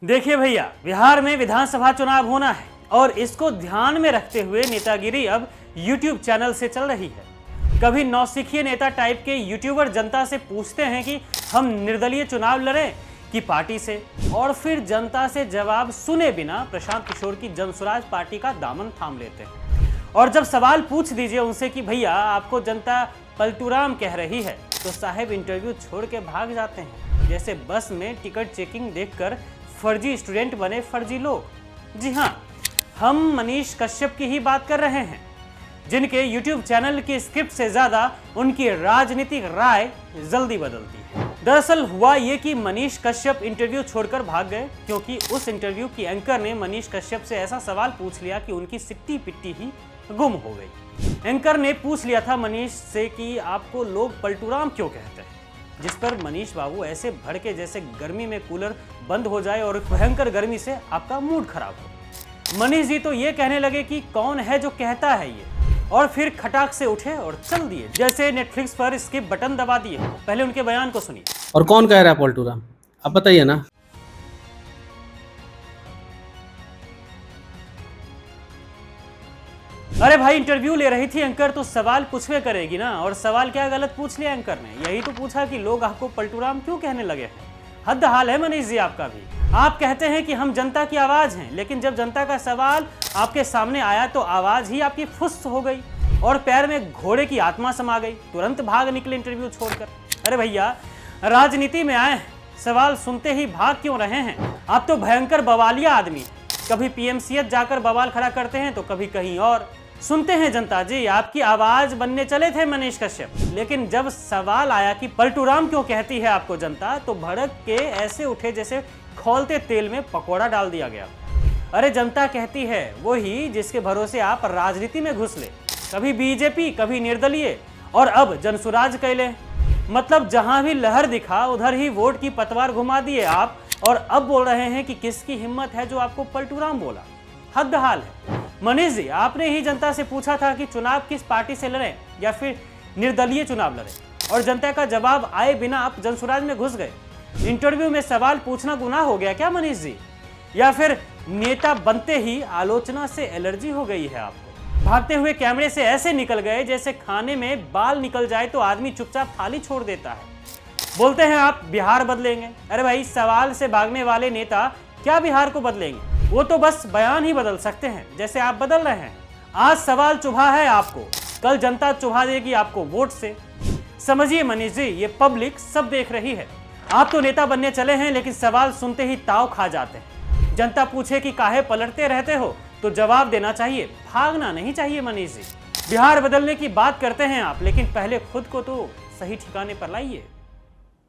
देखिए भैया, बिहार में विधानसभा चुनाव होना है और इसको ध्यान में रखते हुए नेतागिरी अब यूट्यूब चैनल से चल रही है। कभी नौसिखिए नेता टाइप के यूट्यूबर जनता से पूछते हैं कि हम निर्दलीय चुनाव लड़ें कि पार्टी से, और फिर जनता से जवाब सुने बिना प्रशांत किशोर की जनसुराज पार्टी का दामन थाम लेते हैं। और जब सवाल पूछ दीजिए उनसे कि भैया आपको जनता पलटूराम कह रही है, तो साहब इंटरव्यू छोड़ के भाग जाते हैं, जैसे बस में टिकट चेकिंग देखकर फर्जी स्टूडेंट बने फर्जी लोग। जी हाँ, हम मनीष कश्यप की ही बात कर रहे हैं, जिनके YouTube चैनल की स्क्रिप्ट से ज्यादा उनकी राजनीतिक राय जल्दी बदलती है। दरअसल हुआ ये कि मनीष कश्यप इंटरव्यू छोड़कर भाग गए, क्योंकि उस इंटरव्यू की एंकर ने मनीष कश्यप से ऐसा सवाल पूछ लिया कि उनकी सिट्टी पिट्टी ही गुम हो गई। एंकर ने पूछ लिया था मनीष से कि आपको लोग पलटूराम क्यों कहते हैं, जिस पर मनीष बाबू ऐसे भड़के जैसे गर्मी में कूलर बंद हो जाए और भयंकर गर्मी से आपका मूड खराब हो। मनीष जी तो ये कहने लगे कि कौन है जो कहता है ये, और फिर खटाक से उठे और चल दिए, जैसे नेटफ्लिक्स पर स्किप बटन दबा दिए। पहले उनके बयान को सुनिए। और कौन कह रहा है पलटूराम, आप बताइए ना। अरे भाई, इंटरव्यू ले रही थी एंकर तो सवाल पूछवे करेगी ना, और सवाल क्या गलत पूछ लिया एंकर ने। यही तो पूछा कि लोग आपको पलटूराम क्यों कहने लगे हैं। हद हाल है मनीष जी आपका भी। आप कहते हैं कि हम जनता की आवाज हैं, लेकिन जब जनता का सवाल आपके सामने आया तो आवाज ही आपकी फुस हो गई और पैर में घोड़े की आत्मा समा गई। तुरंत भाग निकले इंटरव्यू छोड़कर। अरे भैया, राजनीति में आए, सवाल सुनते ही भाग क्यों रहे हैं? आप तो भयंकर बवालिया आदमी, कभी पीएमसीएच जाकर बवाल खड़ा करते हैं तो कभी कहीं और। सुनते हैं जनता जी, आपकी आवाज बनने चले थे मनीष कश्यप, लेकिन जब सवाल आया कि पलटूराम क्यों कहती है आपको जनता, तो भड़क के ऐसे उठे जैसे खौलते तेल में पकौड़ा डाल दिया गया। अरे जनता कहती है वही जिसके भरोसे आप राजनीति में घुस ले, कभी बीजेपी कभी निर्दलीय, और अब जनसुराज कैले। मतलब जहां भी लहर दिखा उधर ही वोट की पतवार घुमा दिए आप, और अब बोल रहे हैं कि किसकी हिम्मत है जो आपको पलटूराम बोला। हद हाल है मनीष जी। आपने ही जनता से पूछा था कि चुनाव किस पार्टी से लड़ें या फिर निर्दलीय चुनाव लड़ें, और जनता का जवाब आए बिना आप जनसुराज में घुस गए। इंटरव्यू में सवाल पूछना गुनाह हो गया क्या मनीष जी, या फिर नेता बनते ही आलोचना से एलर्जी हो गई है आपको? भागते हुए कैमरे से ऐसे निकल गए जैसे खाने में बाल निकल जाए तो आदमी चुपचाप थाली छोड़ देता है। बोलते हैं आप बिहार बदलेंगे। अरे भाई, सवाल से भागने वाले नेता क्या बिहार को बदलेंगे? वो तो बस बयान ही बदल सकते हैं, जैसे आप बदल रहे हैं। आज सवाल चुभा है आपको, कल जनता चुभा देगी आपको वोट से। समझिए मनीष जी, ये पब्लिक सब देख रही है। आप तो नेता बनने चले हैं, लेकिन सवाल सुनते ही ताव खा जाते हैं। जनता पूछे कि काहे पलटते रहते हो, तो जवाब देना चाहिए, भागना नहीं चाहिए मनीष जी। बिहार बदलने की बात करते हैं आप, लेकिन पहले खुद को तो सही ठिकाने पर लाइए।